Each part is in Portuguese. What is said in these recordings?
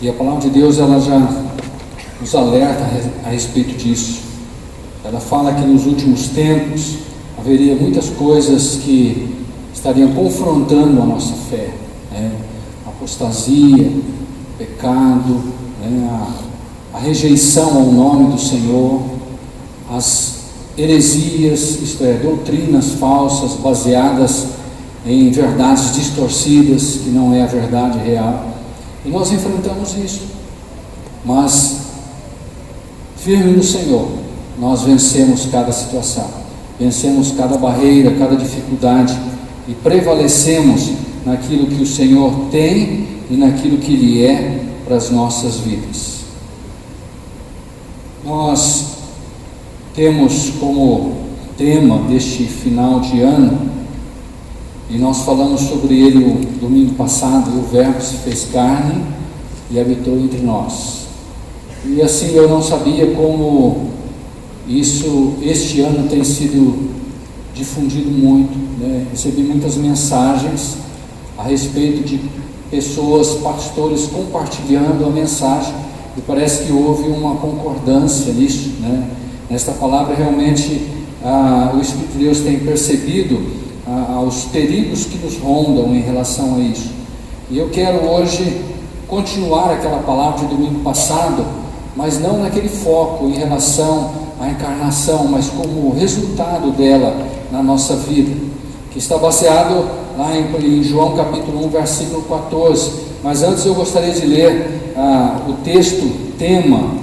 E a palavra de Deus, ela já nos alerta a respeito disso. Ela fala que nos últimos tempos haveria muitas coisas que estariam confrontando a nossa fé, né? Apostasia, pecado, né? A rejeição ao nome do Senhor, as heresias, isto é, doutrinas falsas baseadas em verdades distorcidas, que não é a verdade real. E nós enfrentamos isso, mas firme no Senhor, nós vencemos cada situação, vencemos cada barreira, cada dificuldade e prevalecemos naquilo que o Senhor tem e naquilo que Ele é para as nossas vidas. Nós temos como tema deste final de ano, e nós falamos sobre ele o domingo passado, o Verbo se fez carne e habitou entre nós. E assim, eu não sabia como isso, este ano tem sido difundido muito, né? Recebi muitas mensagens a respeito de pessoas, pastores compartilhando a mensagem, e parece que houve uma concordância nisso, né? Nesta palavra realmente o Espírito de Deus tem percebido aos perigos que nos rondam em relação a isso. E eu quero hoje continuar aquela palavra de domingo passado, mas não naquele foco em relação à encarnação, mas como resultado dela na nossa vida, que está baseado lá em João capítulo 1, versículo 14. Mas antes eu gostaria de ler o texto tema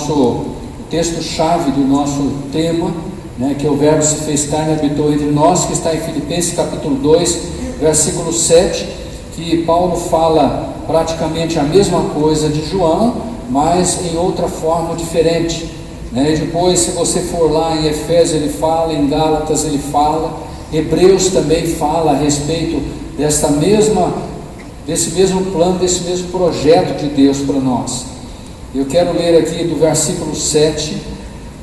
o texto-chave do nosso tema, né, que o Verbo se fez carne e habitou entre nós, que está em Filipenses capítulo 2, versículo 7, que Paulo fala praticamente a mesma coisa de João, mas em outra forma diferente, né? Depois, se você for lá em Efésios, ele fala, em Gálatas ele fala, Hebreus também fala a respeito desse mesmo plano, desse mesmo projeto de Deus para nós. Eu quero ler aqui do versículo 7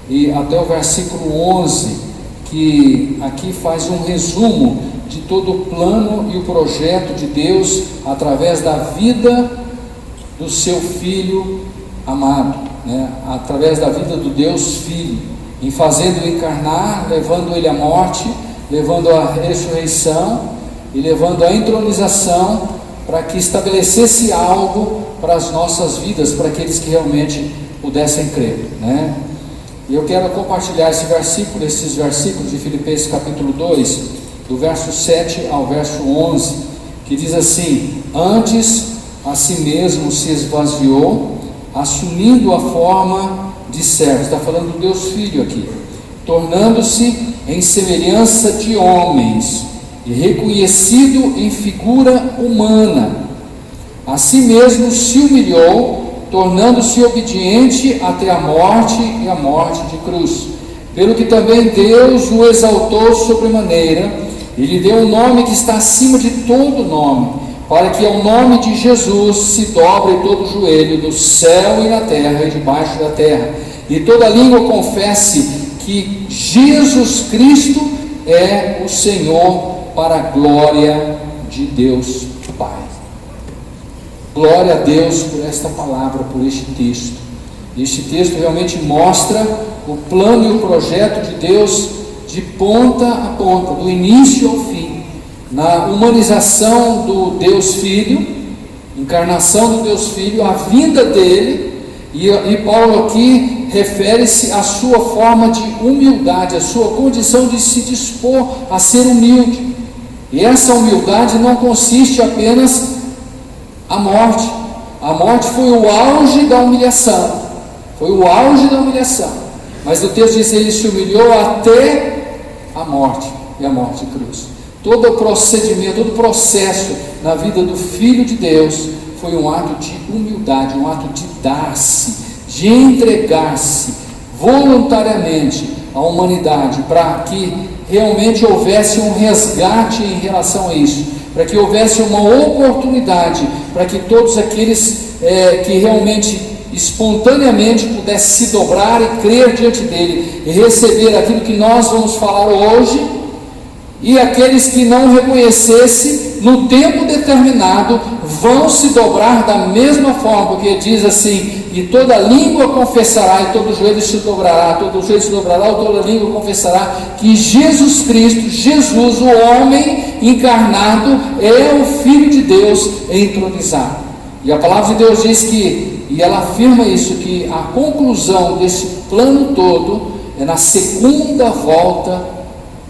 e até o versículo 11, que aqui faz um resumo de todo o plano e o projeto de Deus através da vida do seu Filho amado, né? Através da vida do Deus Filho, em fazendo-o encarnar, levando ele à morte, levando à ressurreição e levando à entronização, para que estabelecesse algo para as nossas vidas, para aqueles que realmente pudessem crer, né? E eu quero compartilhar esses versículos de Filipenses capítulo 2, do verso 7 ao verso 11, que diz assim: antes a si mesmo se esvaziou, assumindo a forma de servo. Está falando do Deus Filho aqui, tornando-se em semelhança de homens e reconhecido em figura humana, a si mesmo se humilhou, tornando-se obediente até a morte e a morte de cruz. Pelo que também Deus o exaltou sobremaneira e lhe deu um nome que está acima de todo nome, para que ao nome de Jesus se dobre todo o joelho no céu e na terra e debaixo da terra, e toda língua confesse que Jesus Cristo é o Senhor, para a glória de Deus Pai. Glória a Deus por esta palavra, por este texto. Este texto realmente mostra o plano e o projeto de Deus de ponta a ponta, do início ao fim, na humanização do Deus Filho, encarnação do Deus Filho, a vinda dele, e Paulo aqui refere-se à sua forma de humildade, à sua condição de se dispor a ser humilde. E essa humildade não consiste apenas a morte. A morte foi o auge da humilhação. Foi o auge da humilhação. Mas o texto diz que ele se humilhou até a morte, e a morte de cruz. Todo o procedimento, todo o processo na vida do Filho de Deus foi um ato de humildade, um ato de dar-se, de entregar-se voluntariamente à humanidade, para que realmente houvesse um resgate em relação a isso, para que houvesse uma oportunidade, para que todos aqueles que realmente espontaneamente pudessem se dobrar e crer diante dele e receber aquilo que nós vamos falar hoje, e aqueles que não reconhecessem, no tempo determinado, vão se dobrar da mesma forma, porque diz assim: e toda língua confessará, e todo joelho se dobrará, todo joelho se dobrará, e toda língua confessará que Jesus Cristo, Jesus, o homem encarnado, é o Filho de Deus entronizado. E a palavra de Deus diz que, e ela afirma isso, que a conclusão desse plano todo é na segunda volta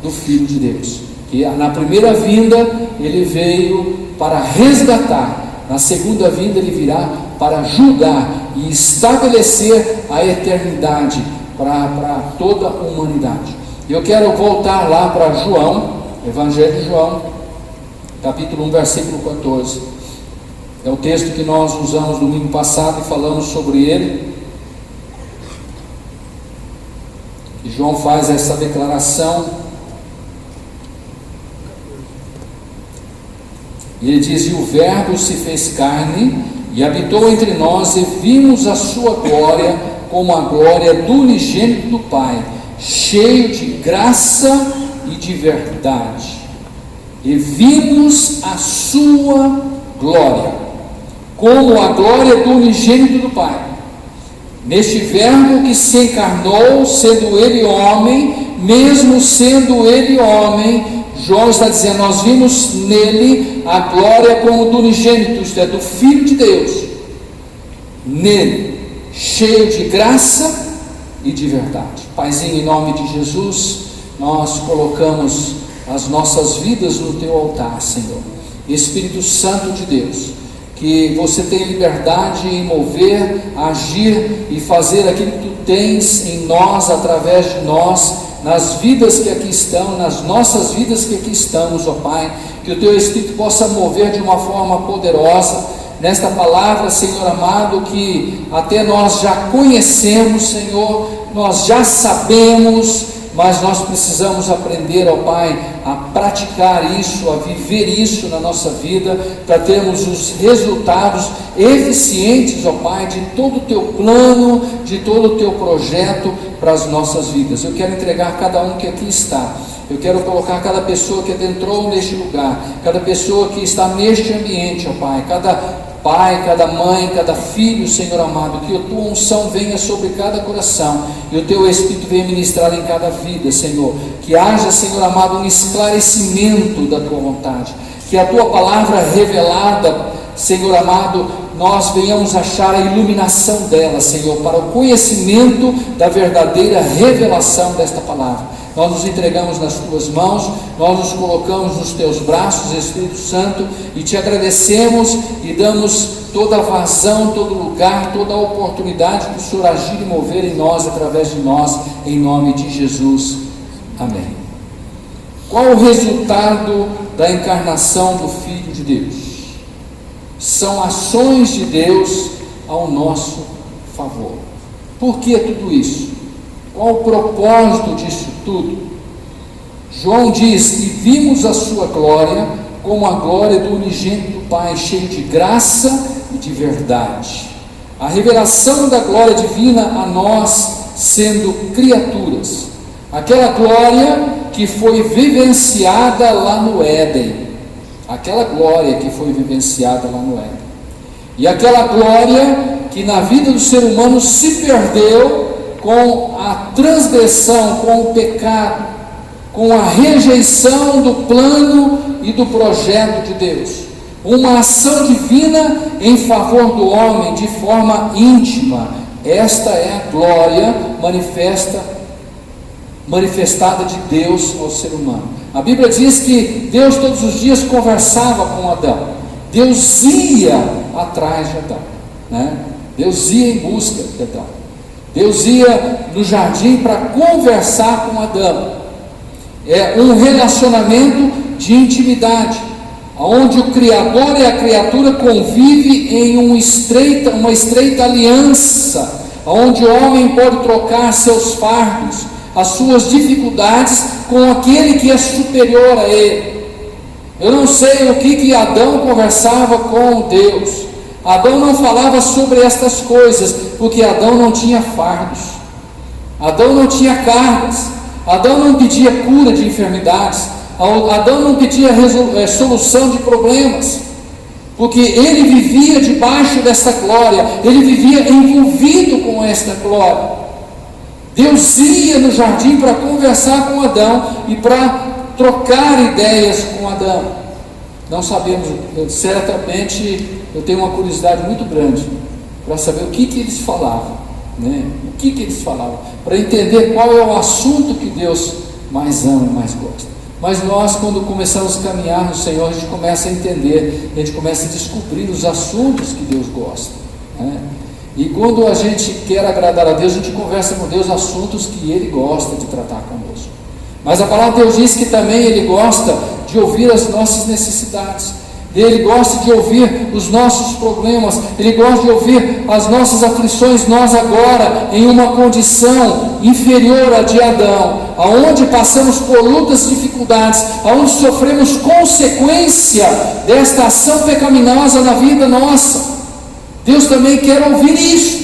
do Filho de Deus. Que na primeira vinda ele veio para resgatar, na segunda vinda ele virá para julgar e estabelecer a eternidade para toda a humanidade. Eu quero voltar lá para João, Evangelho de João, capítulo 1, versículo 14. É o texto que nós usamos domingo passado e falamos sobre ele. E João faz essa declaração. E ele diz: e o Verbo se fez carne e habitou entre nós, e vimos a sua glória como a glória do unigênito do Pai, cheio de graça e de verdade. E vimos a sua glória como a glória do unigênito do Pai. Neste Verbo que se encarnou, sendo ele homem, mesmo sendo ele homem, João está dizendo: nós vimos nele a glória como do unigênito, isto é, do Filho de Deus, nele, cheio de graça e de verdade. Paizinho, em nome de Jesus, nós colocamos as nossas vidas no teu altar, Senhor. Espírito Santo de Deus, que você tenha liberdade em mover, agir e fazer aquilo que tu tens em nós, através de nós, nas vidas que aqui estão, nas nossas vidas que aqui estamos, ó Pai. Que o teu Espírito possa mover de uma forma poderosa nesta palavra, Senhor amado, que até nós já conhecemos, Senhor, nós já sabemos, mas nós precisamos aprender, ó Pai, a praticar isso, a viver isso na nossa vida, para termos os resultados eficientes, ó Pai, de todo o teu plano, de todo o teu projeto para as nossas vidas. Eu quero entregar cada um que aqui está. Eu quero colocar cada pessoa que adentrou neste lugar, cada pessoa que está neste ambiente, ó Pai, cada pai, cada mãe, cada filho, Senhor amado, que a tua unção venha sobre cada coração e o teu Espírito venha ministrar em cada vida, Senhor. Que haja, Senhor amado, um esclarecimento da tua vontade, que a tua palavra revelada, Senhor amado, nós venhamos achar a iluminação dela, Senhor, para o conhecimento da verdadeira revelação desta palavra. Nós nos entregamos nas tuas mãos, nós nos colocamos nos teus braços, Espírito Santo, e te agradecemos e damos toda a vazão, todo lugar, toda a oportunidade do Senhor agir e mover em nós, através de nós, em nome de Jesus. Amém. Qual o resultado da encarnação do Filho de Deus? São ações de Deus ao nosso favor. Por que tudo isso? Qual o propósito disso tudo? João diz: e vimos a sua glória como a glória do unigênito do Pai, cheio de graça e de verdade. A revelação da glória divina a nós, sendo criaturas. Aquela glória que foi vivenciada lá no Éden. Aquela glória que foi vivenciada lá no Éden. E aquela glória que na vida do ser humano se perdeu com a transgressão, com o pecado, com a rejeição do plano e do projeto de Deus. Uma ação divina em favor do homem de forma íntima. Esta é a glória manifestada de Deus ao ser humano. A Bíblia diz que Deus todos os dias conversava com Adão. Deus ia atrás de Adão, né? Deus ia em busca de Adão. Deus ia no jardim para conversar com Adão. É um relacionamento de intimidade, onde o Criador e a criatura convivem em uma estreita aliança, onde o homem pode trocar seus fardos, as suas dificuldades com aquele que é superior a ele. Eu não sei o que Adão conversava com Deus. Adão não falava sobre estas coisas, porque Adão não tinha fardos, Adão não tinha cargas, Adão não pedia cura de enfermidades, Adão não pedia solução de problemas, porque ele vivia debaixo desta glória, ele vivia envolvido com esta glória. Deus ia no jardim para conversar com Adão e para trocar ideias com Adão. Não sabemos, certamente eu tenho uma curiosidade muito grande para saber o que eles falavam, né? O que eles falavam, para entender qual é o assunto que Deus mais ama e mais gosta. Mas nós, quando começamos a caminhar no Senhor, a gente começa a entender, a gente começa a descobrir os assuntos que Deus gosta, né? E quando a gente quer agradar a Deus, a gente conversa com Deus assuntos que Ele gosta de tratar conosco. Mas a palavra de Deus diz que também Ele gosta de ouvir as nossas necessidades, Ele gosta de ouvir os nossos problemas, Ele gosta de ouvir as nossas aflições. Nós agora, em uma condição inferior à de Adão, aonde passamos por lutas, dificuldades, aonde sofremos consequência desta ação pecaminosa na vida nossa, Deus também quer ouvir isso,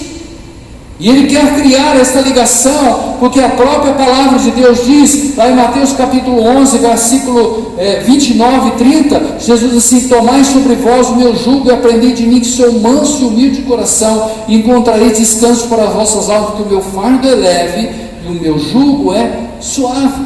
e Ele quer criar esta ligação, porque a própria palavra de Deus diz, lá em Mateus capítulo 11, versículo 29 e 30, Jesus diz assim: tomai sobre vós o meu jugo e aprendei de mim, que sou manso e humilde de coração, e encontrareis descanso para as vossas almas, porque o meu fardo é leve e o meu jugo é suave.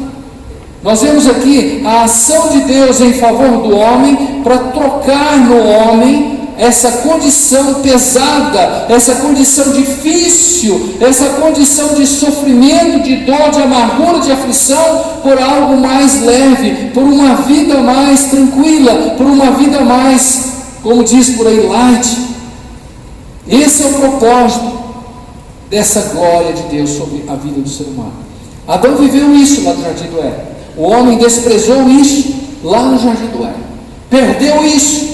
Nós vemos aqui a ação de Deus em favor do homem, para trocar no homem essa condição pesada, essa condição difícil, essa condição de sofrimento, de dor, de amargura, de aflição, por algo mais leve, por uma vida mais tranquila, por uma vida mais, como diz por aí, light. Esse é o propósito dessa glória de Deus sobre a vida do ser humano. Adão viveu isso lá no Jardim do Éden. O homem desprezou isso lá no Jardim do Éden, perdeu isso.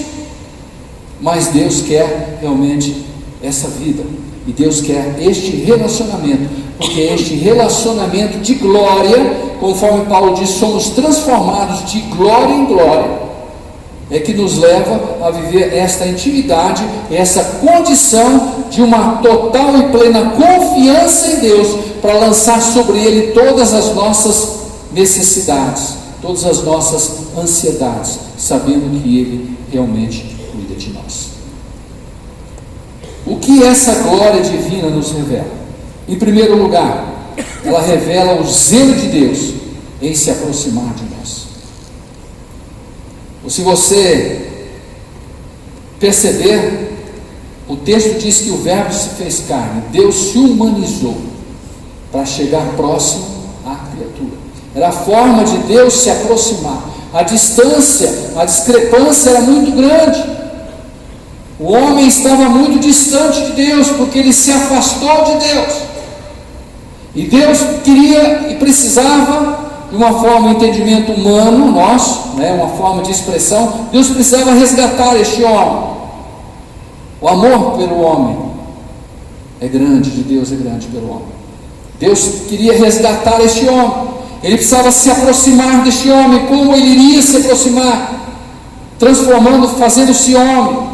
Mas Deus quer realmente essa vida, e Deus quer este relacionamento, porque este relacionamento de glória, conforme Paulo diz, somos transformados de glória em glória, é que nos leva a viver esta intimidade, essa condição de uma total e plena confiança em Deus, para lançar sobre Ele todas as nossas necessidades, todas as nossas ansiedades, sabendo que Ele realmente cuida de nós. O que essa glória divina nos revela? Em primeiro lugar, ela revela o zelo de Deus em se aproximar de nós. Ou se você perceber, o texto diz que o Verbo se fez carne, Deus se humanizou para chegar próximo à criatura. Era a forma de Deus se aproximar. A distância, a discrepância era muito grande. O homem estava muito distante de Deus, porque ele se afastou de Deus. E Deus queria e precisava, de uma forma de entendimento humano nosso, uma forma de expressão, Deus precisava resgatar este homem. O amor pelo homem é grande, de Deus é grande pelo homem. Deus queria resgatar este homem. Ele precisava se aproximar deste homem. Como ele iria se aproximar? Transformando, fazendo-se homem,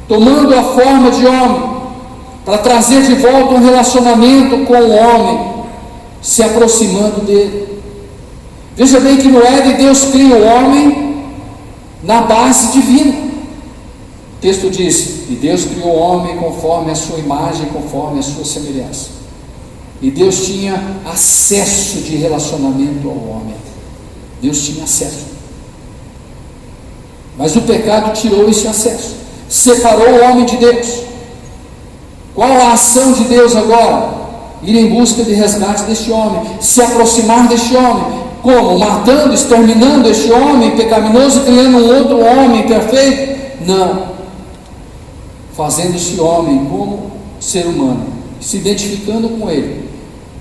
tomando a forma de homem, para trazer de volta um relacionamento com o homem, se aproximando dele. Veja bem que no Éden Deus cria o homem na base divina. O texto diz: e Deus criou o homem conforme a sua imagem, conforme a sua semelhança. E Deus tinha acesso de relacionamento ao homem. Deus tinha acesso. Mas o pecado tirou esse acesso, separou o homem de Deus. Qual a ação de Deus agora? Ir em busca de resgate deste homem, se aproximar deste homem. Como? Matando, exterminando este homem pecaminoso e criando um outro homem perfeito? Não. Fazendo-se homem como ser humano, se identificando com ele,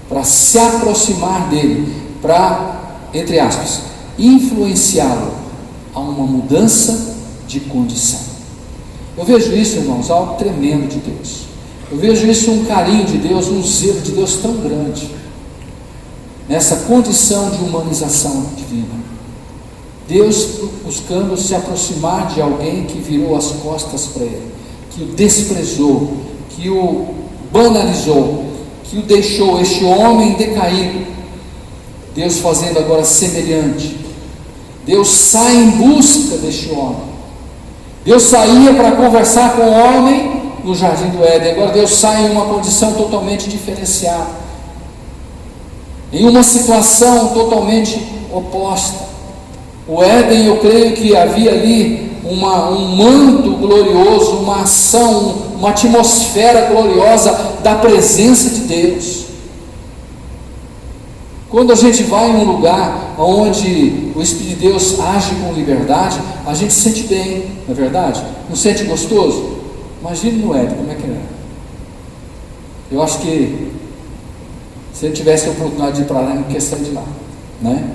para se aproximar dele, para, entre aspas, influenciá-lo a uma mudança de condição. Eu vejo isso, irmãos, algo tremendo de Deus. Eu vejo isso, um carinho de Deus, um zelo de Deus tão grande, nessa condição de humanização divina. Deus buscando se aproximar de alguém que virou as costas para ele, que o desprezou, que o banalizou, que o deixou, este homem decaído. Deus fazendo agora semelhante, Deus sai em busca deste homem. Deus saía para conversar com o homem no jardim do Éden. Agora Deus sai em uma condição totalmente diferenciada, em uma situação totalmente oposta. O Éden, eu creio que havia ali um manto glorioso, uma ação, uma atmosfera gloriosa da presença de Deus. Quando a gente vai em um lugar onde o Espírito de Deus age com liberdade, a gente se sente bem, não é verdade? Não sente gostoso? Imagine no Éden, como é que era? Eu acho que se ele tivesse a oportunidade de ir para lá, ele não quer sair de lá, né?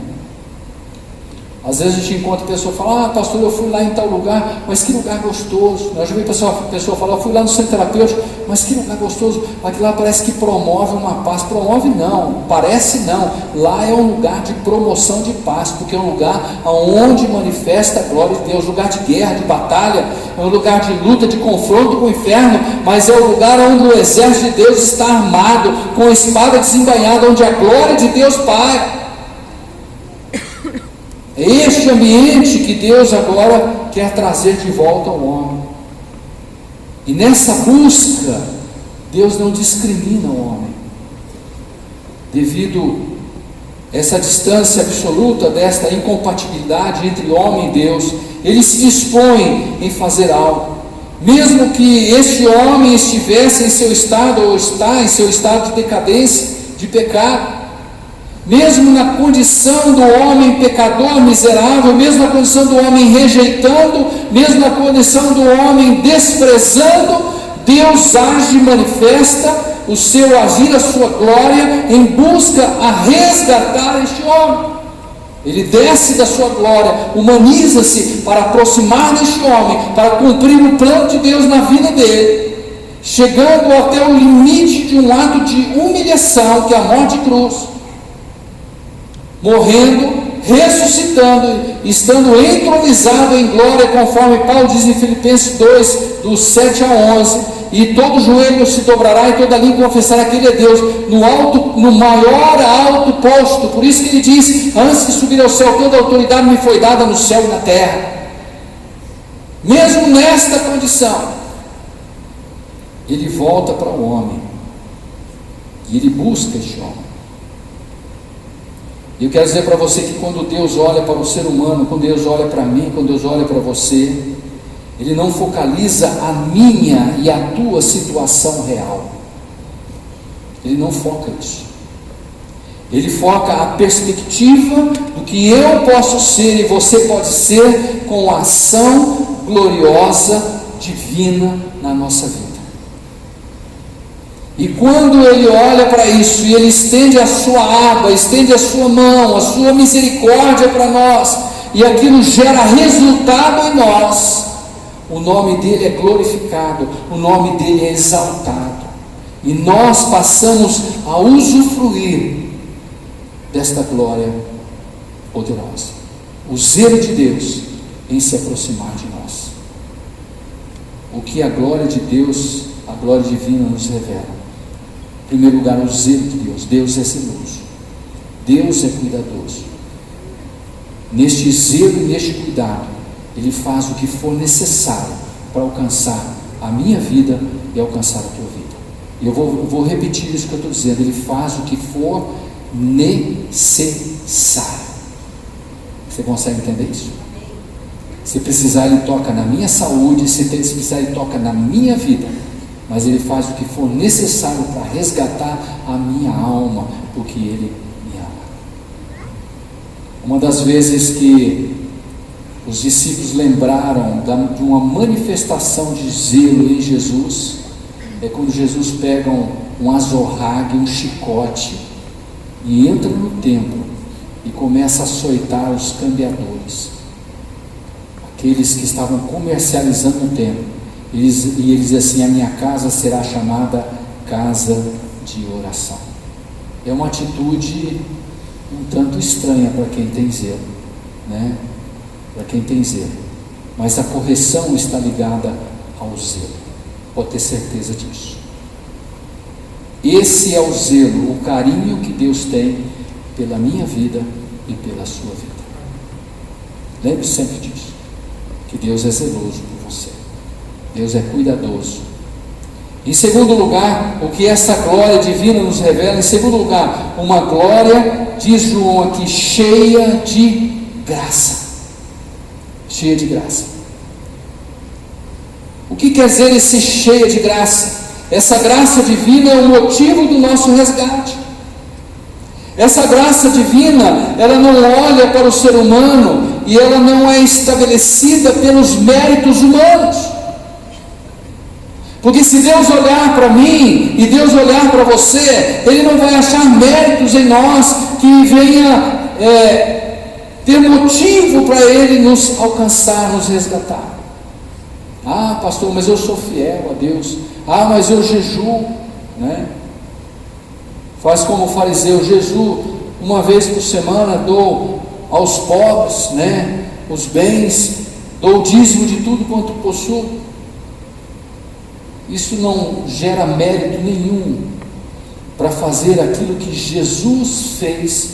Às vezes a gente encontra pessoa e fala: pastor, eu fui lá em tal lugar, mas que lugar gostoso. Eu já vi pessoa falar: eu fui lá no centro terapêutico, mas que lugar gostoso. Aquilo lá parece que promove uma paz. Promove não, parece não. Lá é um lugar de promoção de paz, porque é um lugar onde manifesta a glória de Deus. Lugar de guerra, de batalha, é um lugar de luta, de confronto com o inferno, mas é o lugar onde o exército de Deus está armado, com a espada desembainhada, onde a glória de Deus paira. É este ambiente que Deus agora quer trazer de volta ao homem. E nessa busca, Deus não discrimina o homem. Devido a essa distância absoluta, desta incompatibilidade entre homem e Deus, Ele se dispõe em fazer algo. Mesmo que este homem estivesse em seu estado, ou está em seu estado de decadência, de pecado, mesmo na condição do homem pecador, miserável, mesmo na condição do homem rejeitando, mesmo na condição do homem desprezando, Deus age e manifesta o seu agir, a sua glória, em busca a resgatar este homem. Ele desce da sua glória, humaniza-se para aproximar deste homem, para cumprir o plano de Deus na vida dele, chegando até o limite de um ato de humilhação, que é a morte de cruz, morrendo, ressuscitando, estando entronizado em glória, conforme Paulo diz em Filipenses 2, do 7 a 11, e todo joelho se dobrará e toda língua confessará que Ele é Deus, no maior alto posto. Por isso que ele diz: antes de subir ao céu, toda a autoridade me foi dada no céu e na terra. Mesmo nesta condição, ele volta para o homem, e ele busca este homem. E eu quero dizer para você que quando Deus olha para o ser humano, quando Deus olha para mim, quando Deus olha para você, Ele não focaliza a minha e a tua situação real. Ele não foca isso. Ele foca a perspectiva do que eu posso ser e você pode ser, com a ação gloriosa, divina na nossa vida. E quando Ele olha para isso, e Ele estende a sua aba, estende a sua mão, a sua misericórdia para nós, e aquilo gera resultado em nós, o nome dEle é glorificado, o nome dEle é exaltado, e nós passamos a usufruir desta glória poderosa, o zelo de Deus em se aproximar de nós. O que a glória de Deus, a glória divina nos revela? Em primeiro lugar, o zelo de Deus. Deus é zeloso, Deus é cuidadoso. Neste zelo e neste cuidado, Ele faz o que for necessário para alcançar a minha vida e alcançar a tua vida. E eu vou repetir isso que eu estou dizendo: Ele faz o que for necessário. Você consegue entender isso? Se precisar, Ele toca na minha saúde, se precisar, Ele toca na minha vida, mas Ele faz o que for necessário para resgatar a minha alma, porque Ele me ama. Uma das vezes que os discípulos lembraram de uma manifestação de zelo em Jesus, é quando Jesus pega um azorrague, um chicote, e entra no templo e começa a açoitar os cambiadores, aqueles que estavam comercializando o templo. E ele diz assim: a minha casa será chamada casa de oração. É uma atitude um tanto estranha para quem tem zelo, né? Para quem tem zelo, mas a correção está ligada ao zelo, pode ter certeza disso. Esse é o zelo, o carinho que Deus tem pela minha vida e pela sua vida. Lembre sempre disso, que Deus é zeloso por você, Deus é cuidadoso. Em segundo lugar, o que essa glória divina nos revela? Em segundo lugar, uma glória, diz João aqui, cheia de graça. Cheia de graça. O que quer dizer esse cheia de graça? Essa graça divina é o motivo do nosso resgate. Essa graça divina, ela não olha para o ser humano e ela não é estabelecida pelos méritos humanos. Porque se Deus olhar para mim e Deus olhar para você, Ele não vai achar méritos em nós que venha ter motivo para Ele nos alcançar, nos resgatar. Ah, pastor, mas eu sou fiel a Deus. Ah, mas eu jejuo, né? Faz como o fariseu, jejuo uma vez por semana, dou aos pobres, né, os bens, dou o dízimo de tudo quanto possuo. Isso não gera mérito nenhum para fazer aquilo que Jesus fez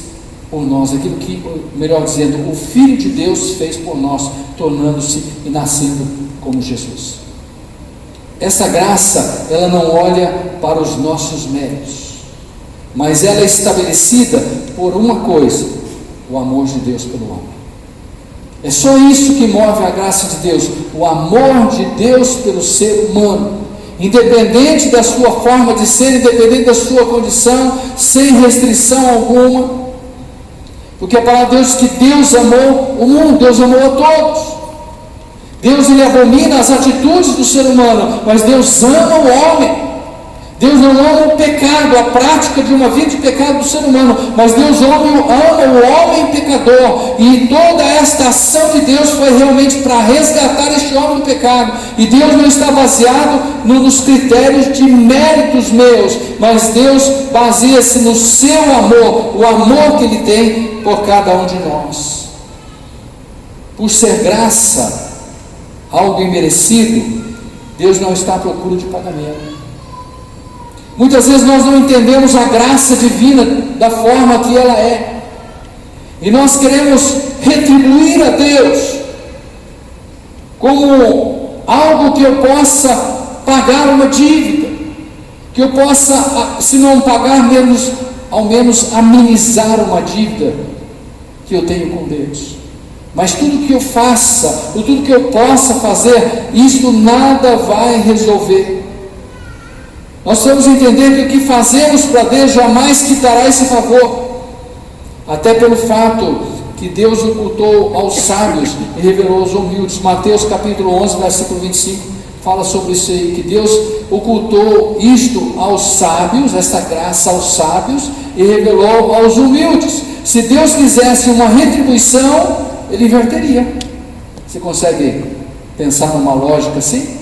por nós, aquilo que, melhor dizendo, o Filho de Deus fez por nós, tornando-se e nascendo como Jesus. Essa graça, ela não olha para os nossos méritos, mas ela é estabelecida por uma coisa: o amor de Deus pelo homem. É só isso que move a graça de Deus, o amor de Deus pelo ser humano, independente da sua forma de ser, independente da sua condição, sem restrição alguma. Porque a palavra de Deus diz que Deus amou o mundo, Deus amou a todos. Deus, Ele abomina as atitudes do ser humano, mas Deus ama o homem. Deus não ama o pecado, a prática de uma vida de pecado do ser humano, mas Deus ama o homem pecador, e toda esta ação de Deus foi realmente para resgatar este homem do pecado. E Deus não está baseado nos critérios de méritos meus, mas Deus baseia-se no seu amor, o amor que Ele tem por cada um de nós. Por ser graça, algo imerecido, Deus não está à procura de pagamento. Muitas vezes nós não entendemos a graça divina da forma que ela é, e nós queremos retribuir a Deus como algo que eu possa pagar uma dívida, que eu possa, se não pagar, ao menos amenizar uma dívida que eu tenho com Deus. Mas tudo que eu faça, ou tudo que eu possa fazer, isto nada vai resolver. Nós precisamos entender que o que fazemos para Deus jamais quitará esse favor, até pelo fato que Deus ocultou aos sábios e revelou aos humildes. Mateus capítulo 11, versículo 25, fala sobre isso aí, que Deus ocultou isto aos sábios, esta graça aos sábios, e revelou aos humildes. Se Deus quisesse uma retribuição, Ele inverteria. Você consegue pensar numa lógica assim?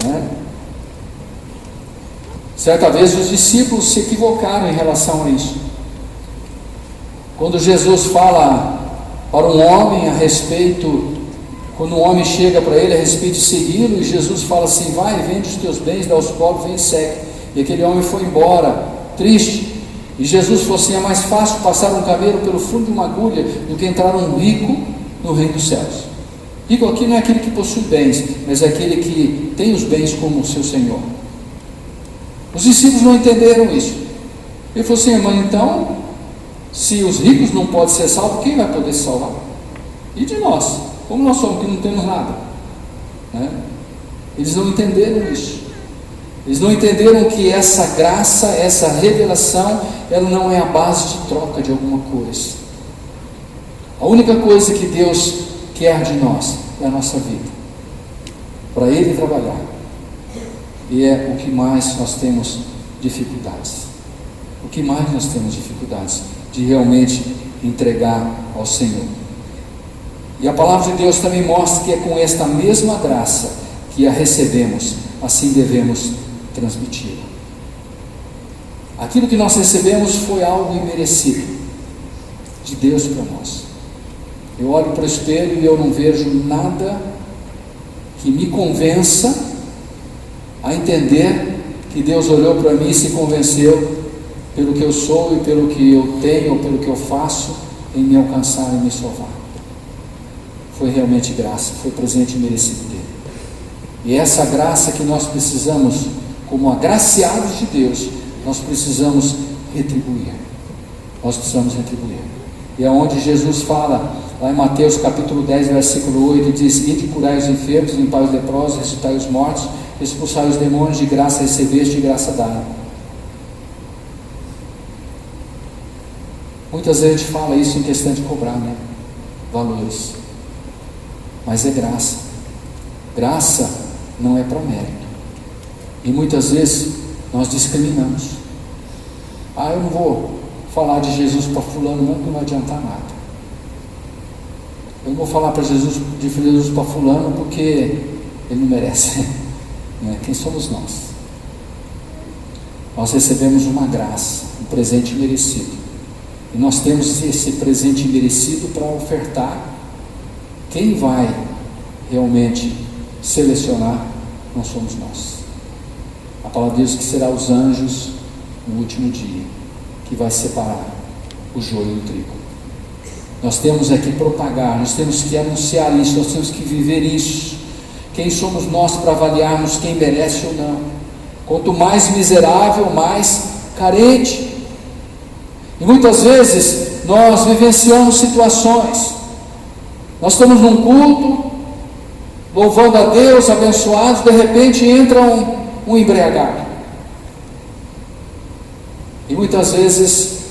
Né? Certa vez os discípulos se equivocaram em relação a isso. Quando Jesus fala para um homem a respeito, quando um homem chega para ele a respeito de segui-lo, e Jesus fala assim: vai, vende os teus bens, dá aos pobres, vem e segue. E aquele homem foi embora, triste. E Jesus falou assim: é mais fácil passar um camelo pelo fundo de uma agulha do que entrar um rico no reino dos céus. Rico aqui não é aquele que possui bens, mas é aquele que tem os bens como seu Senhor. Os discípulos não entenderam isso. Ele falou assim: mas então, se os ricos não podem ser salvos, quem vai poder se salvar? E de nós? Como nós somos que não temos nada? Né? Eles não entenderam isso. Eles não entenderam que essa graça, essa revelação, ela não é a base de troca de alguma coisa. A única coisa que Deus quer de nós é a nossa vida, para Ele trabalhar. E é o que mais nós temos dificuldades. O que mais nós temos dificuldades de realmente entregar ao Senhor. E a palavra de Deus também mostra que é com esta mesma graça que a recebemos, assim devemos transmiti-la. Aquilo que nós recebemos foi algo imerecido de Deus para nós. Eu olho para o espelho e eu não vejo nada que me convença a entender que Deus olhou para mim e se convenceu pelo que eu sou e pelo que eu tenho, ou pelo que eu faço, em me alcançar e me salvar. foi realmente graça, foi presente merecido dele. E essa graça que nós precisamos, como agraciados de Deus, nós precisamos retribuir. Nós precisamos retribuir. E é onde Jesus fala, lá em Mateus capítulo 10, versículo 8, diz: ide curai os enfermos, limpai os leprosos, ressuscitai os mortos, expulsai os demônios, de graça recebeste, de graça dai. Muitas vezes a gente fala isso em questão de cobrar, né? Valores. Mas é graça. Graça não é para mérito. E muitas vezes nós discriminamos. Eu não vou falar de Jesus para fulano, não vai adiantar nada. Eu não vou falar de Jesus para fulano porque ele não merece. Quem somos nós? Nós recebemos uma graça, um presente merecido. E nós temos esse presente merecido para ofertar. Quem vai realmente selecionar não somos nós. A palavra diz que será os anjos no último dia que vai separar o joio do trigo. Nós temos que propagar, nós temos que anunciar isso, nós temos que viver isso. Quem somos nós para avaliarmos quem merece ou não? Quanto mais miserável, mais carente. E muitas vezes nós vivenciamos situações. Nós estamos num culto, louvando a Deus, abençoados, de repente entra um embriagado. E muitas vezes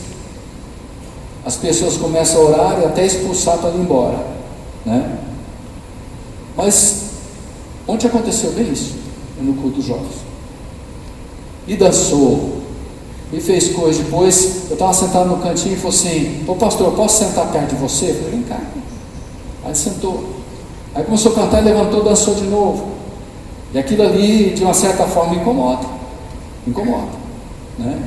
as pessoas começam a orar e até expulsar para ir embora, né? Mas onde aconteceu bem isso? No culto dos jovens. E dançou, e fez coisa. Depois eu estava sentado no cantinho e falou assim: ô pastor, eu posso sentar perto de você? Eu falei: vem cá. Aí ele sentou. Aí começou a cantar, levantou, dançou de novo. E aquilo ali, de uma certa forma, incomoda, né?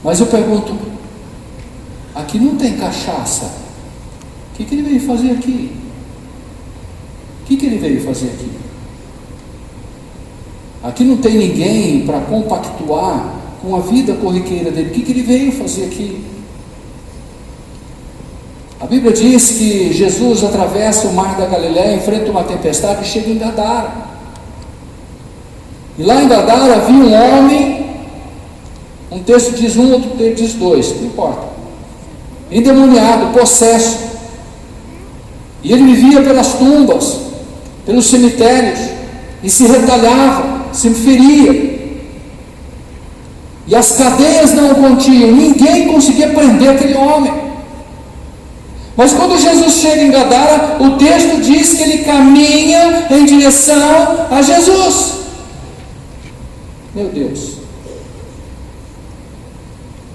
Mas eu pergunto: aqui não tem cachaça, o que ele veio fazer aqui? O que ele veio fazer aqui? Aqui não tem ninguém para compactuar com a vida corriqueira dele. O que ele veio fazer aqui? A Bíblia diz que Jesus atravessa o mar da Galileia, enfrenta uma tempestade e chega em Gadara. E lá em Gadara havia um homem, um texto diz um, outro texto diz dois, não importa, endemoniado, possesso. E ele vivia pelas tumbas, pelos cemitérios, e se retalhava, se feria. E as cadeias não o continham, ninguém conseguia prender aquele homem. Mas quando Jesus chega em Gadara, o texto diz que ele caminha em direção a Jesus. Meu Deus.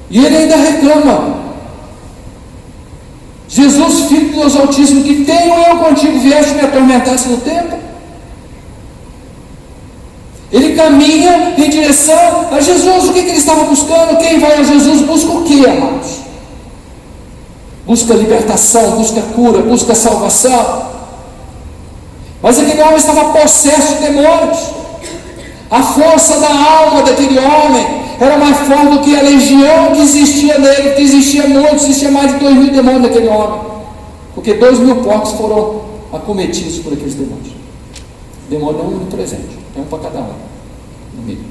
E ele ainda reclama: Jesus, filho de Deus Altíssimo, que tenho eu contigo, vieste me atormentar no tempo? Ele caminha em direção a Jesus. O que ele estava buscando? Quem vai a Jesus busca o que, amados? Busca libertação, busca cura, busca salvação. Mas aquele homem estava possesso de demônios. A força da alma daquele homem era mais forte do que a legião que existia nele, que existia muito, existia mais de 2.000 demônios naquele homem. Porque 2.000 porcos foram acometidos por aqueles demônios. Demônio é um presente, é um para cada um, no mínimo.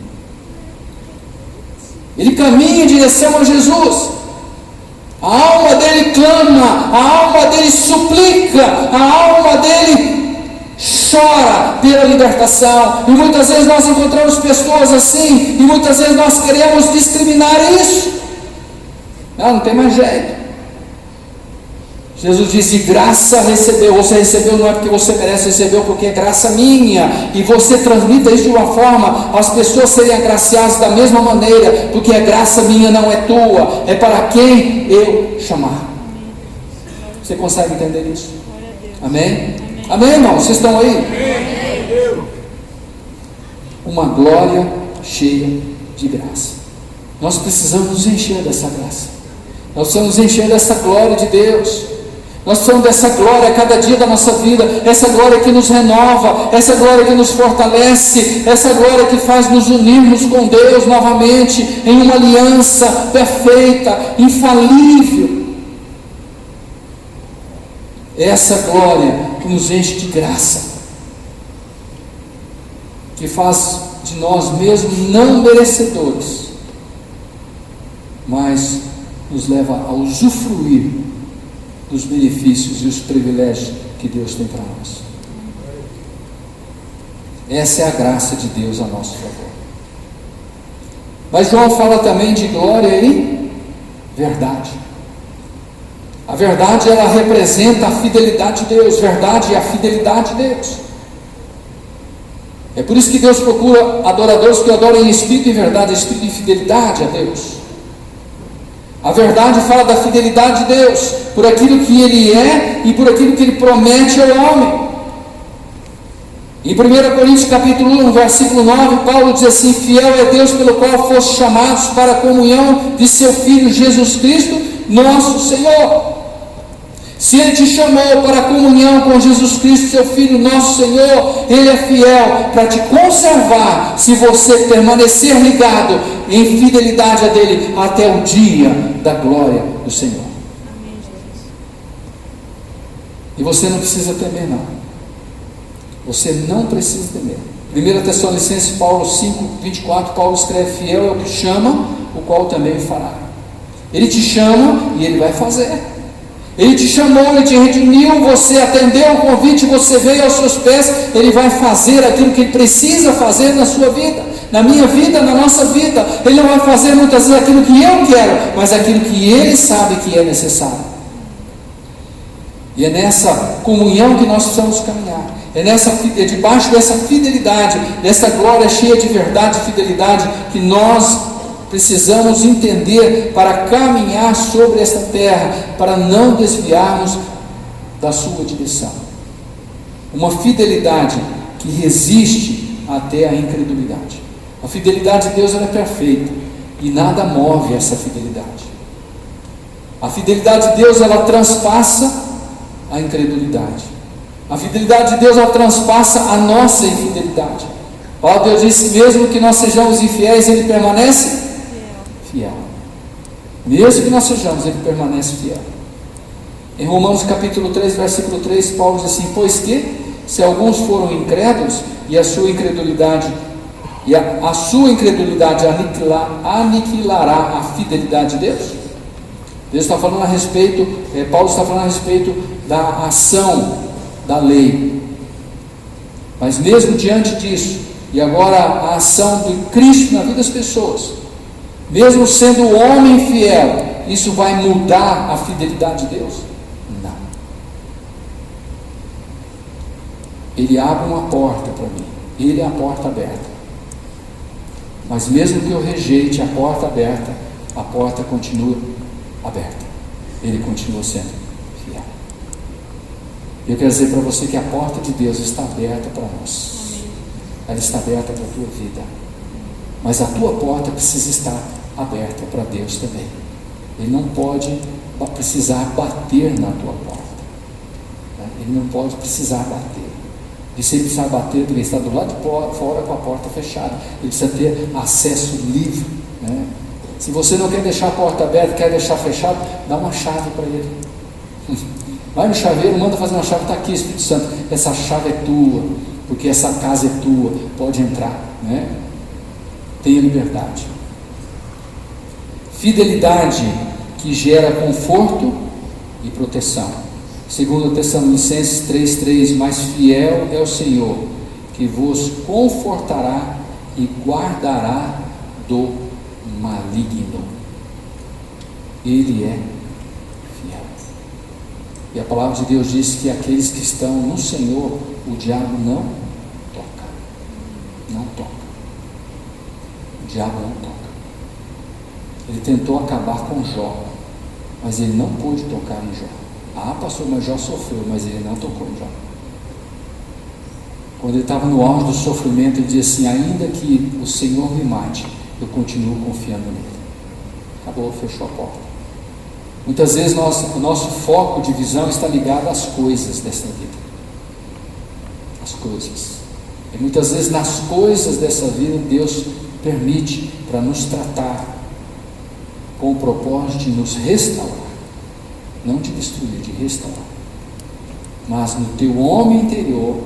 Ele caminha em direção a Jesus. A alma dele clama, a alma dele suplica, a alma dele chora pela libertação. E muitas vezes nós encontramos pessoas assim, e muitas vezes nós queremos discriminar isso. Não tem mais jeito. Jesus disse: graça recebeu. Você recebeu não é porque você merece, recebeu porque é graça minha. E você transmita isso de uma forma as pessoas serem agraciadas da mesma maneira, porque a graça minha não é tua, é para quem eu chamar. Você consegue entender isso? Amém? Amém, irmão? Vocês estão aí? Uma glória cheia de graça. Nós precisamos nos encher dessa graça. Nós precisamos nos encher dessa glória de Deus. Nós precisamos dessa glória a cada dia da nossa vida, essa glória que nos renova, essa glória que nos fortalece, essa glória que faz nos unirmos com Deus novamente, em uma aliança perfeita, infalível. É essa glória que nos enche de graça, que faz de nós mesmos não merecedores, mas nos leva a usufruir dos benefícios e os privilégios que Deus tem para nós. Essa é a graça de Deus a nosso favor. Mas João fala também de glória e verdade. A verdade, ela representa a fidelidade de Deus. Verdade é a fidelidade de Deus. É por isso que Deus procura adoradores que adoram em espírito e verdade, espírito e fidelidade a Deus. A verdade fala da fidelidade de Deus, por aquilo que Ele é e por aquilo que Ele promete ao homem. Em 1 Coríntios capítulo 1, versículo 9, Paulo diz assim: fiel é Deus pelo qual foste chamados para a comunhão de seu Filho Jesus Cristo, nosso Senhor. Se Ele te chamou para a comunhão com Jesus Cristo, seu Filho, nosso Senhor, Ele é fiel para te conservar, se você permanecer ligado em fidelidade a dele, até o dia da glória do Senhor. E você não precisa temer, não. Você não precisa temer. 1 Tessalonicenses, Paulo 5, 24, Paulo escreve: fiel é o que chama, o qual também o fará. Ele te chama e Ele vai fazer. Ele te chamou, Ele te redimiu, você atendeu o convite, você veio aos seus pés. Ele vai fazer aquilo que Ele precisa fazer na sua vida, na minha vida, na nossa vida. Ele não vai fazer muitas vezes aquilo que eu quero, mas aquilo que Ele sabe que é necessário. E é nessa comunhão que nós precisamos caminhar. É debaixo dessa fidelidade, dessa glória cheia de verdade e fidelidade, que nós precisamos entender para caminhar sobre esta terra, para não desviarmos da sua direção. Uma fidelidade que resiste até a incredulidade. A fidelidade de Deus, ela é perfeita e nada move essa fidelidade. A fidelidade de Deus, ela transpassa a incredulidade. A fidelidade de Deus, ela transpassa a nossa infidelidade. Ó, Deus disse: mesmo que nós sejamos infiéis, Ele permanece fiel. Mesmo que nós sejamos, Ele permanece fiel. Em Romanos capítulo 3, versículo 3, Paulo diz assim: pois que, se alguns foram incrédulos, e a sua incredulidade aniquilará a fidelidade de Deus. Deus está falando a respeito, Paulo está falando a respeito da ação da lei. Mas mesmo diante disso, e agora a ação de Cristo na vida das pessoas, mesmo sendo o homem fiel, isso vai mudar a fidelidade de Deus? Não. Ele abre uma porta para mim, Ele é a porta aberta. Mas mesmo que eu rejeite a porta aberta, a porta continua aberta. Ele continua sendo fiel. Eu quero dizer para você que a porta de Deus está aberta para nós. Ela está aberta para a tua vida. Mas a tua porta precisa estar aberta para Deus também. Ele não pode precisar bater na tua porta. Ele não pode precisar bater. E se ele precisar bater, ele tem que estar do lado de fora com a porta fechada. Ele precisa ter acesso livre, né? Se você não quer deixar a porta aberta, quer deixar fechada, dá uma chave para ele. Vai no chaveiro, manda fazer uma chave, está aqui, Espírito Santo, essa chave é tua, porque essa casa é tua, pode entrar, né? Tenha liberdade. Fidelidade que gera conforto e proteção. Segundo Tessalonicenses 3,3, mais fiel é o Senhor, que vos confortará e guardará do maligno. Ele é fiel. E a palavra de Deus diz que aqueles que estão no Senhor, o diabo não toca. Não toca. O diabo não toca. Ele tentou acabar com Jó, mas ele não pôde tocar em Jó. Ah, pastor, mas Jó sofreu, mas ele não tocou em Jó. Quando ele estava no auge do sofrimento, ele dizia assim: ainda que o Senhor me mate, eu continuo confiando nele. Acabou, fechou a porta. Muitas vezes o nosso foco de visão está ligado às coisas desta vida. As coisas. E muitas vezes nas coisas dessa vida Deus permite para nos tratar, com o propósito de nos restaurar. Não de destruir, de restaurar. mas no teu homem interior,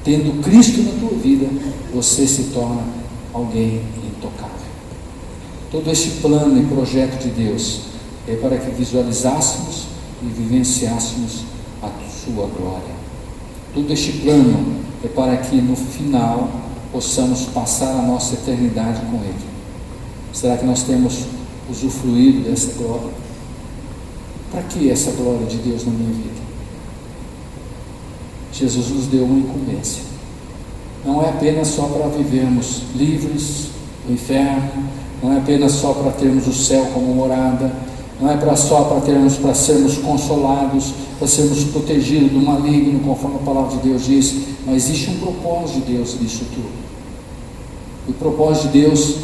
tendo Cristo na tua vida, você se torna alguém intocável. Todo este plano e projeto de Deus é para que visualizássemos e vivenciássemos a sua glória. Todo este plano é para que no final possamos passar a nossa eternidade com Ele. Será que nós temos usufruído dessa glória? Para que essa glória de Deus na minha vida? Jesus nos deu uma incumbência. Não é apenas só para vivermos livres do inferno, não é apenas só para termos o céu como morada, não é só para sermos consolados, para sermos protegidos do maligno, conforme a palavra de Deus diz, mas existe um propósito de Deus nisso tudo. O propósito de Deus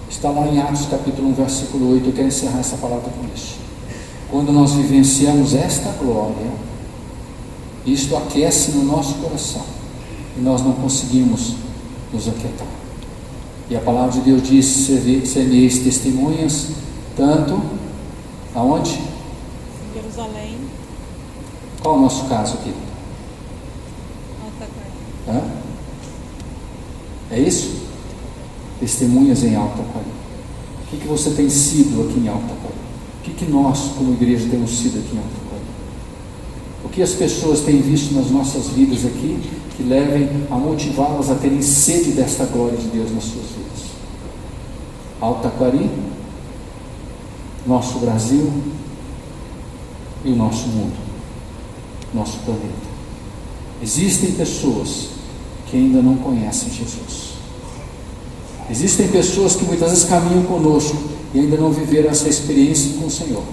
está lá em Atos capítulo 1, versículo 8, eu quero encerrar essa palavra com isso. Quando nós vivenciamos esta glória, isto aquece no nosso coração, e nós não conseguimos nos aquietar. E a palavra de Deus diz: sereis testemunhas, tanto, aonde? Jerusalém. Qual é o nosso caso aqui? Alta É isso? Testemunhas em Alta Quari. O que você tem sido aqui em Alta Quari? O que nós, como igreja, temos sido aqui em Alta Quari? O que as pessoas têm visto nas nossas vidas aqui, que levem a motivá-las a terem sede desta glória de Deus nas suas vidas? Alta Quari, nosso Brasil e o nosso mundo, nosso planeta. Existem pessoas que ainda não conhecem Jesus. Existem pessoas que muitas vezes caminham conosco e ainda não viveram essa experiência com o Senhor.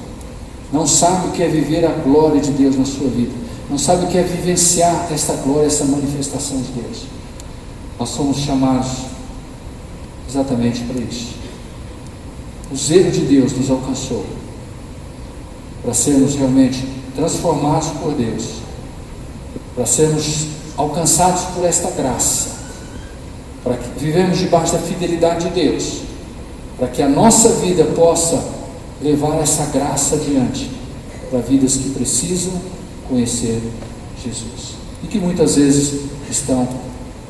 Não sabem o que é viver a glória de Deus na sua vida. Não sabem o que é vivenciar esta glória, esta manifestação de Deus. Nós somos chamados exatamente para isso. O zelo de Deus nos alcançou para sermos realmente transformados por Deus, para sermos alcançados por esta graça, para que vivemos debaixo da fidelidade de Deus, para que a nossa vida possa levar essa graça adiante para vidas que precisam conhecer Jesus e que muitas vezes estão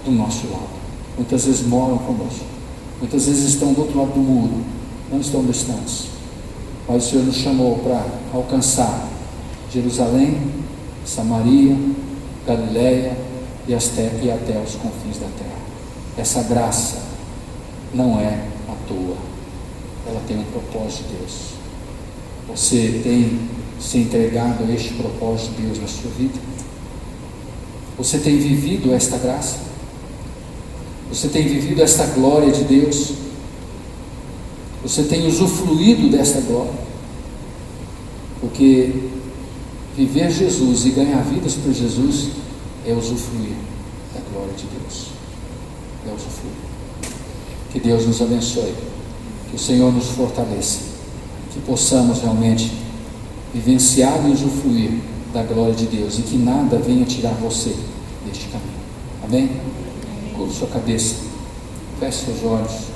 do nosso lado, muitas vezes moram conosco, muitas vezes estão do outro lado do muro, não estão distantes, mas o Senhor nos chamou para alcançar Jerusalém, Samaria, Galileia e até os confins da terra. Essa graça não é à toa, ela tem um propósito de Deus. Você tem se entregado a este propósito de Deus na sua vida? Você tem vivido esta graça? Você tem vivido esta glória de Deus? Você tem usufruído desta glória? Porque viver Jesus e ganhar vidas por Jesus é usufruir da glória de Deus. É usufruir. Que Deus nos abençoe, que o Senhor nos fortaleça, que possamos realmente vivenciar e usufruir da glória de Deus e que nada venha tirar você deste caminho. Amém? Curva sua cabeça, feche seus olhos.